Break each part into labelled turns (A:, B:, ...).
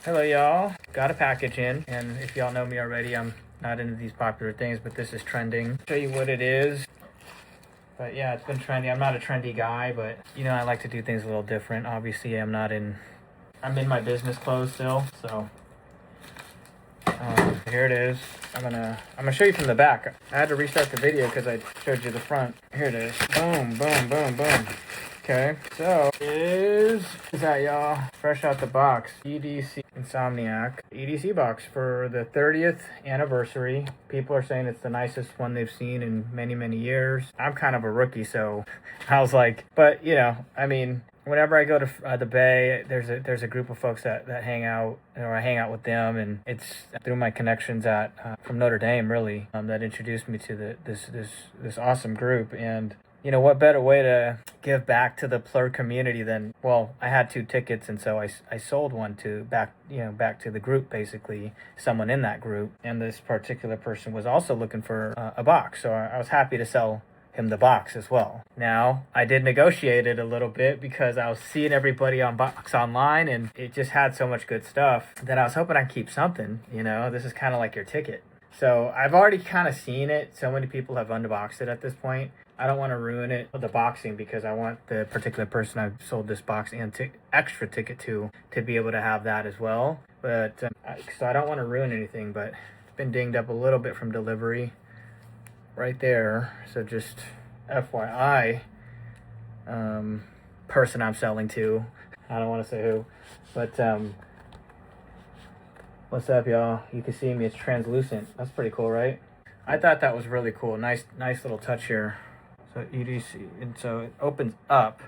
A: Hello y'all, got a package in, and if y'all know me already, I'm not into these popular things, but this is trending. Show you what it is. But yeah, it's been trendy. I'm not a trendy guy, but you know, I like to do things a little different. Obviously, I'm in my business clothes still, so here it is. I'm gonna show you from the back. I had to restart the video because I showed you the front. Here it is. Boom, boom, boom, boom. Okay, so is that y'all? Fresh out the box, EDC Insomniac EDC box for the 30th anniversary. People are saying it's the nicest one they've seen in many, many years. I'm kind of a rookie, so I was like, but you know, I mean, whenever I go to the Bay, there's a group of folks that hang out, or I hang out with them, and it's through my connections at from Notre Dame, really, that introduced me to this awesome group. And you know, what better way to give back to the Plur community than, well, I had 2 tickets, and so I sold one to back to the group, basically, someone in that group. And this particular person was also looking for a box, so I was happy to sell him the box as well. Now, I did negotiate it a little bit because I was seeing everybody on box online, and it just had so much good stuff that I was hoping I'd keep something, you know? This is kind of like your ticket. So I've already kind of seen it. So many people have unboxed it at this point. I don't want to ruin it with the boxing because I want the particular person I've sold this box and extra ticket to be able to have that as well. But so I don't want to ruin anything, but it's been dinged up a little bit from delivery right there. So just FYI, person I'm selling to, I don't want to say who, but what's up, y'all? You can see me, it's translucent. That's pretty cool, right? I thought that was really cool. Nice little touch here. So EDC, and so it opens up,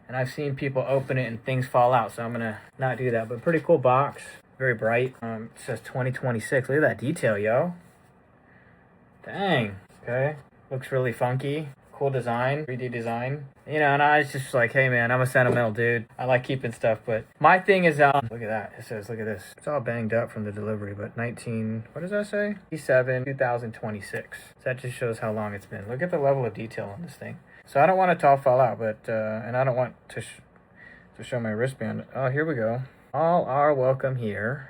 A: and I've seen people open it and things fall out, so I'm gonna not do that. But pretty cool box, very bright. It says 2026. Look at that detail, yo. Dang. Okay, looks really funky. Cool design, 3D design. You know, and I was just like, hey man, I'm a sentimental dude. I like keeping stuff, but my thing is, look at that. It says, look at this. It's all banged up from the delivery, but what does that say? 2026. So that just shows how long it's been. Look at the level of detail on this thing. So I don't want it to all fall out, but, and I don't want to show my wristband. Oh, here we go. All are welcome here.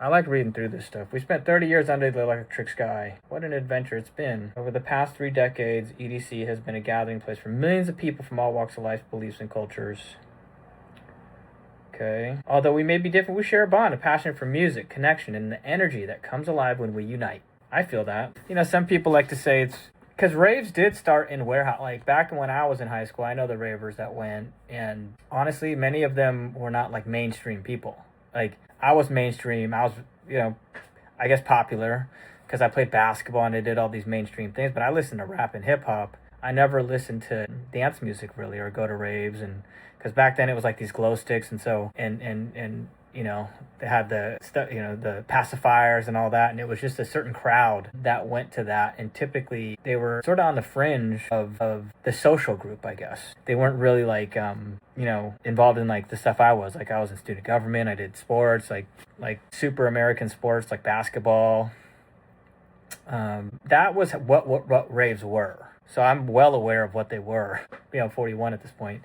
A: I like reading through this stuff. We spent 30 years under the electric sky. What an adventure it's been. Over the past 3 decades, EDC has been a gathering place for millions of people from all walks of life, beliefs, and cultures. Okay. Although we may be different, we share a bond, a passion for music, connection, and the energy that comes alive when we unite. I feel that. You know, some people like to say it's because raves did start in warehouse. Like back when I was in high school, I know the ravers that went, and honestly, many of them were not like mainstream people. Like, I was mainstream. I was, you know, I guess popular because I played basketball and I did all these mainstream things. But I listened to rap and hip hop. I never listened to dance music really, or go to raves, and because back then it was like these glow sticks, and so and you know, they had the stuff, you know, the pacifiers and all that, and it was just a certain crowd that went to that, and typically they were sort of on the fringe of the social group, I guess. They weren't really like you know, involved in like the stuff I was. Like I was in student government, I did sports, like super American sports like basketball. That was what raves were. So I'm well aware of what they were. You know, 41 at this point.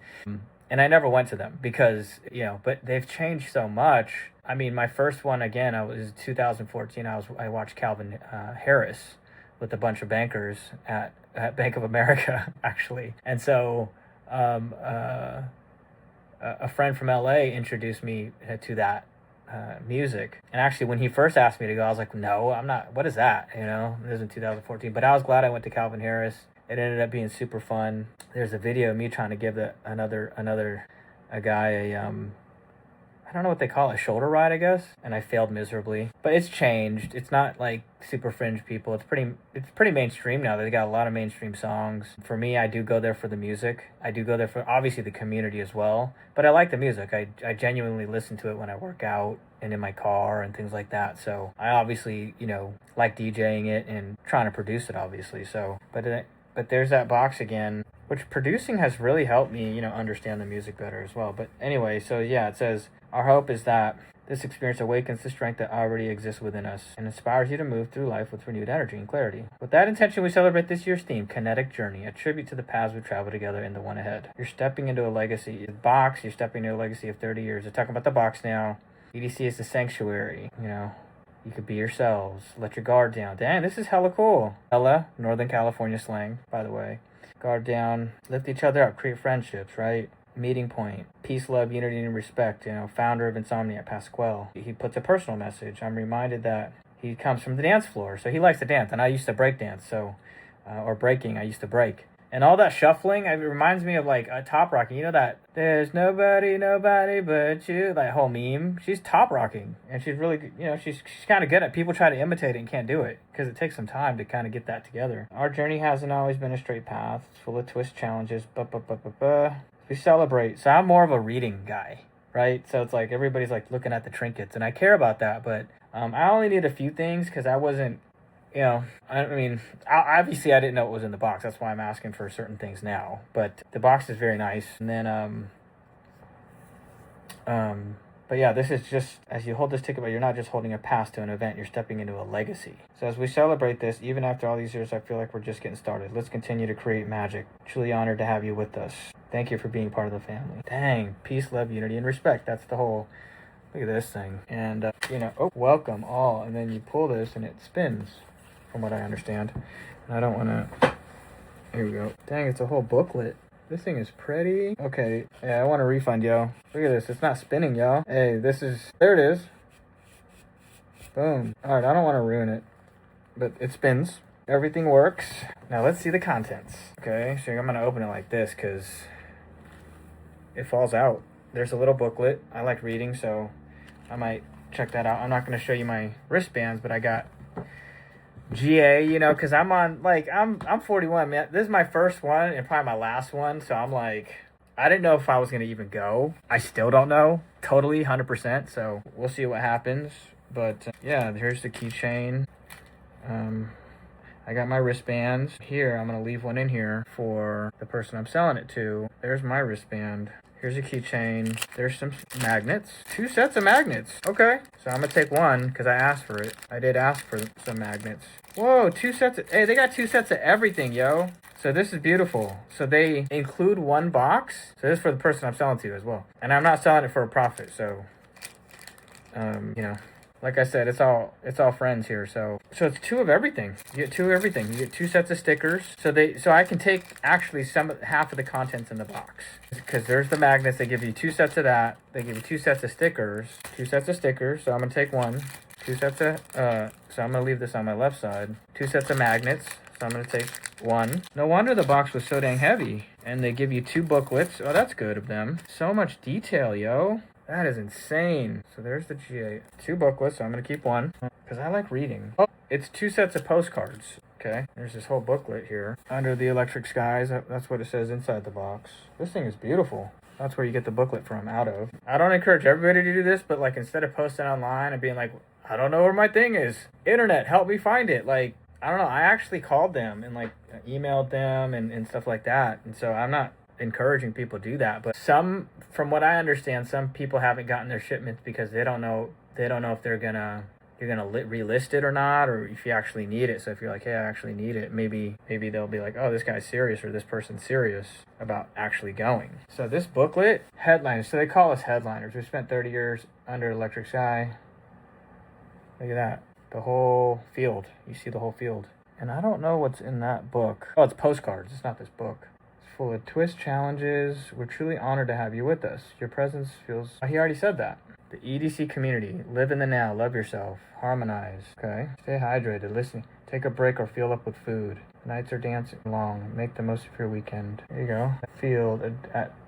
A: And I never went to them because, you know, but they've changed so much. I mean, my first one, again, I was 2014. I watched Calvin Harris with a bunch of bankers at Bank of America, actually. And so a friend from LA introduced me to that music. And actually, when he first asked me to go, I was like, no, I'm not. What is that? You know, this was in 2014. But I was glad I went to Calvin Harris. It ended up being super fun. There's a video of me trying to give a guy I don't know what they call it, a shoulder ride, I guess, and I failed miserably. But it's changed. It's not like super fringe people. It's pretty mainstream now. They got a lot of mainstream songs. For me, I do go there for the music. I do go there for obviously the community as well. But I like the music. I genuinely listen to it when I work out and in my car and things like that. So I obviously, you know, like DJing it and trying to produce it, obviously. So, but there's that box again, which producing has really helped me, you know, understand the music better as well. But anyway, so yeah, it says, our hope is that this experience awakens the strength that already exists within us and inspires you to move through life with renewed energy and clarity. With that intention, we celebrate this year's theme, Kinetic Journey, a tribute to the paths we've traveled together and the one ahead. You're stepping into a legacy box. You're stepping into a legacy of 30 years. We're talking about the box now. EDC is the sanctuary, you know. You could be yourselves. Let your guard down. Dang, this is hella cool. Hella, Northern California slang, by the way. Guard down. Lift each other up. Create friendships, right? Meeting point. Peace, love, unity, and respect. You know, founder of Insomnia, Pasquale. He puts a personal message. I'm reminded that he comes from the dance floor, so he likes to dance. And I used to break dance, so, or breaking, I used to break. And all that shuffling, it reminds me of like a top rocking. You know that there's nobody but you, that whole meme. She's top rocking, and she's really, you know, she's kind of good at. People try to imitate it and can't do it because it takes some time to kind of get that together. Our journey hasn't always been a straight path. It's full of twist challenges. We celebrate. So I'm more of a reading guy, right? So it's like everybody's like looking at the trinkets, and I care about that, but I only need a few things because I wasn't. You know, I mean, obviously I didn't know what was in the box. That's why I'm asking for certain things now. But the box is very nice. And then, but yeah, this is just, as you hold this ticket, but you're not just holding a pass to an event. You're stepping into a legacy. So as we celebrate this, even after all these years, I feel like we're just getting started. Let's continue to create magic. Truly honored to have you with us. Thank you for being part of the family. Dang, peace, love, unity, and respect. That's the whole, look at this thing. And, you know, oh, welcome all. And then you pull this and it spins. From what I understand. And I don't want to... Here we go. Dang, it's a whole booklet. This thing is pretty. Okay, yeah, I want a refund, yo. Look at this. It's not spinning, y'all. Hey, this is... There it is. Boom. Alright, I don't want to ruin it. But it spins. Everything works. Now, let's see the contents. Okay, so I'm going to open it like this, because it falls out. There's a little booklet. I like reading, so I might check that out. I'm not going to show you my wristbands, but I got... GA, you know, because I'm on, like, I'm 41, man. This is my first one and probably my last one, so I'm like, I didn't know if I was going to even go. I still don't know, totally, 100%, so we'll see what happens. But, yeah, here's the keychain. I got my wristbands. Here, I'm going to leave one in here for the person I'm selling it to. There's my wristband. Here's a keychain. There's some magnets. 2 sets of magnets. Okay. So I'm going to take one because I asked for it. I did ask for some magnets. Whoa, 2 sets of... Hey, they got 2 sets of everything, yo. So this is beautiful. So they include one box. So this is for the person I'm selling to as well. And I'm not selling it for a profit, so... you know... Like I said, it's all friends here. So it's 2 of everything. You get 2 of everything. You get 2 sets of stickers. So I can take actually half of the contents in the box. Because there's the magnets. They give you 2 sets of that. They give you 2 sets of stickers. 2 sets of stickers. So I'm gonna take one. 2 sets of so I'm gonna leave this on my left side. 2 sets of magnets. So I'm gonna take one. No wonder the box was so dang heavy. And they give you 2 booklets. Oh, that's good of them. So much detail, yo. That is insane. So there's the GA. 2 booklets, so I'm going to keep one. Because I like reading. Oh, it's 2 sets of postcards. Okay, there's this whole booklet here. Under the electric skies, that's what it says inside the box. This thing is beautiful. That's where you get the booklet from, out of. I don't encourage everybody to do this, but like instead of posting online and being like, I don't know where my thing is. Internet, help me find it. Like, I don't know. I actually called them and like emailed them and stuff like that. And so I'm not encouraging people to do that, but from what I understand, some people haven't gotten their shipments because they don't know if you're gonna relist it or not, or if you actually need it. So if you're like, hey, I actually need it, maybe they'll be like, oh, this guy's serious, or this person's serious about actually going. So this booklet, headliners, so they call us headliners. We spent 30 years under electric sky. Look at that, the whole field. You see the whole field. And I don't know what's in that book. Oh, it's postcards. It's not this book. Full of twist challenges. We're truly honored to have you with us. Your presence feels... Oh, he already said that. The EDC community. Live in the now. Love yourself. Harmonize. Okay. Stay hydrated. Listen. Take a break or fuel up with food. Nights are dancing long. Make the most of your weekend. There you go. Field.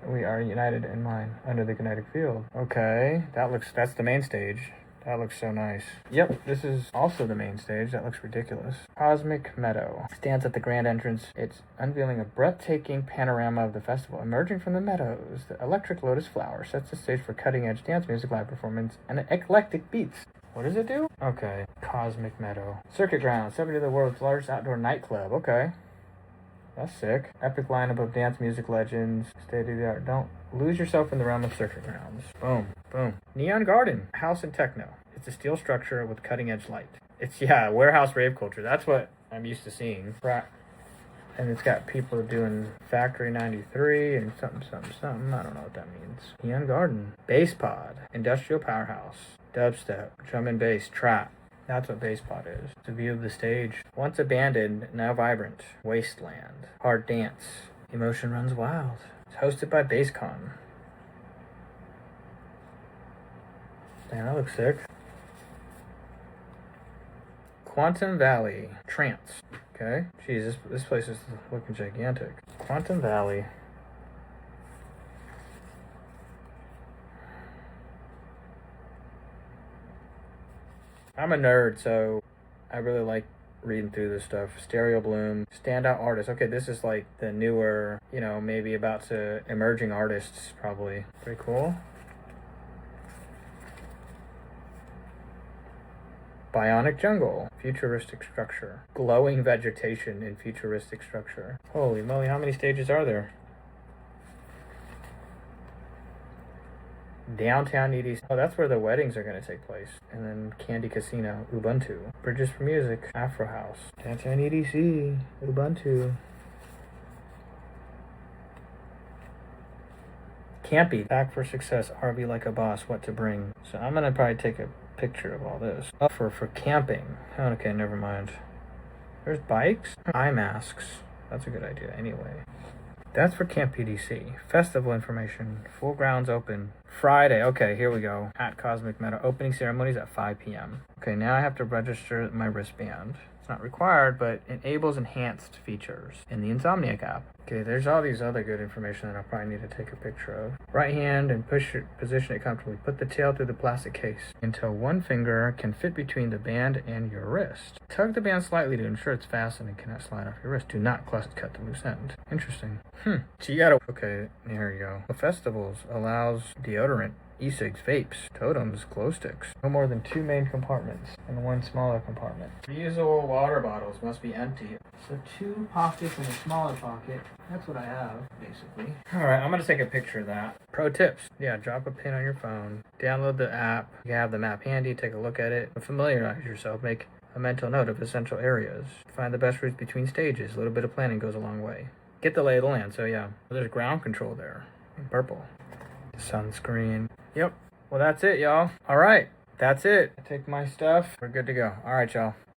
A: We are united in mind. Under the kinetic field. Okay. That's the main stage. That looks so nice. Yep, this is also the main stage. That looks ridiculous. Cosmic Meadow stands at the grand entrance. It's unveiling a breathtaking panorama of the festival. Emerging from the meadows, the electric lotus flower sets the stage for cutting-edge dance music, live performance, and eclectic beats. What does it do? Okay, Cosmic Meadow. Circuit Ground, 70 of the world's largest outdoor nightclub. Okay. That's sick. Epic lineup of dance music legends. State of the art. Don't lose yourself in the realm of circuit grounds. Boom. Boom. Neon Garden. House and techno. It's a steel structure with cutting edge light. It's, yeah, warehouse rave culture. That's what I'm used to seeing. And it's got people doing Factory 93 and something. I don't know what that means. Neon Garden. Bass Pod. Industrial Powerhouse. Dubstep. Drum and bass. Trap. That's what Bass Pod is. It's a view of the stage. Once abandoned, now vibrant. Wasteland. Hard Dance. Emotion Runs Wild. It's hosted by BassCon. Man, that looks sick. Quantum Valley. Trance. Okay. Jeez, this place is looking gigantic. Quantum Valley. I'm a nerd, so I really like reading through this stuff. Stereo Bloom. Standout artists. Okay, this is like the newer, you know, maybe about to emerging artists, probably. Pretty cool. Bionic jungle, futuristic structure. Glowing vegetation in futuristic structure. Holy moly, how many stages are there? Downtown EDC. Oh, that's where the weddings are going to take place. And then Candy Casino, Ubuntu. Bridges for Music, Afro House. Downtown EDC, Ubuntu. Campy, Back for Success, RV Like a Boss, What to Bring. So I'm going to probably take a picture of all this. Oh, for camping. Okay, never mind. There's bikes? Eye masks. That's a good idea anyway. That's for Camp EDC. Festival information. Full grounds open. Friday. Okay, here we go. At Cosmic Meadow. Opening ceremonies at 5 p.m. Okay, now I have to register my wristband. It's not required, but enables enhanced features in the Insomniac app. Okay, there's all these other good information that I'll probably need to take a picture of. Right hand and position it comfortably. Put the tail through the plastic case until one finger can fit between the band and your wrist. Tug the band slightly to ensure it's fastened and cannot slide off your wrist. Do not cut the loose end. Interesting. So you gotta... Okay, here you go. The festivals allows deodorant, e-cigs, vapes, totems, glow sticks. No more than 2 main compartments and 1 smaller compartment. Reusable water bottles must be empty. So 2 pockets and a smaller pocket. That's what I have, basically. Alright, I'm going to take a picture of that. Pro tips. Yeah, drop a pin on your phone. Download the app. You have the map handy. Take a look at it. Familiarize yourself. Make a mental note of essential areas. Find the best routes between stages. A little bit of planning goes a long way. Get the lay of the land. So yeah, there's ground control there in purple. Sunscreen. Yep. Well, that's it, y'all. All right. That's it. I take my stuff. We're good to go. All right, y'all.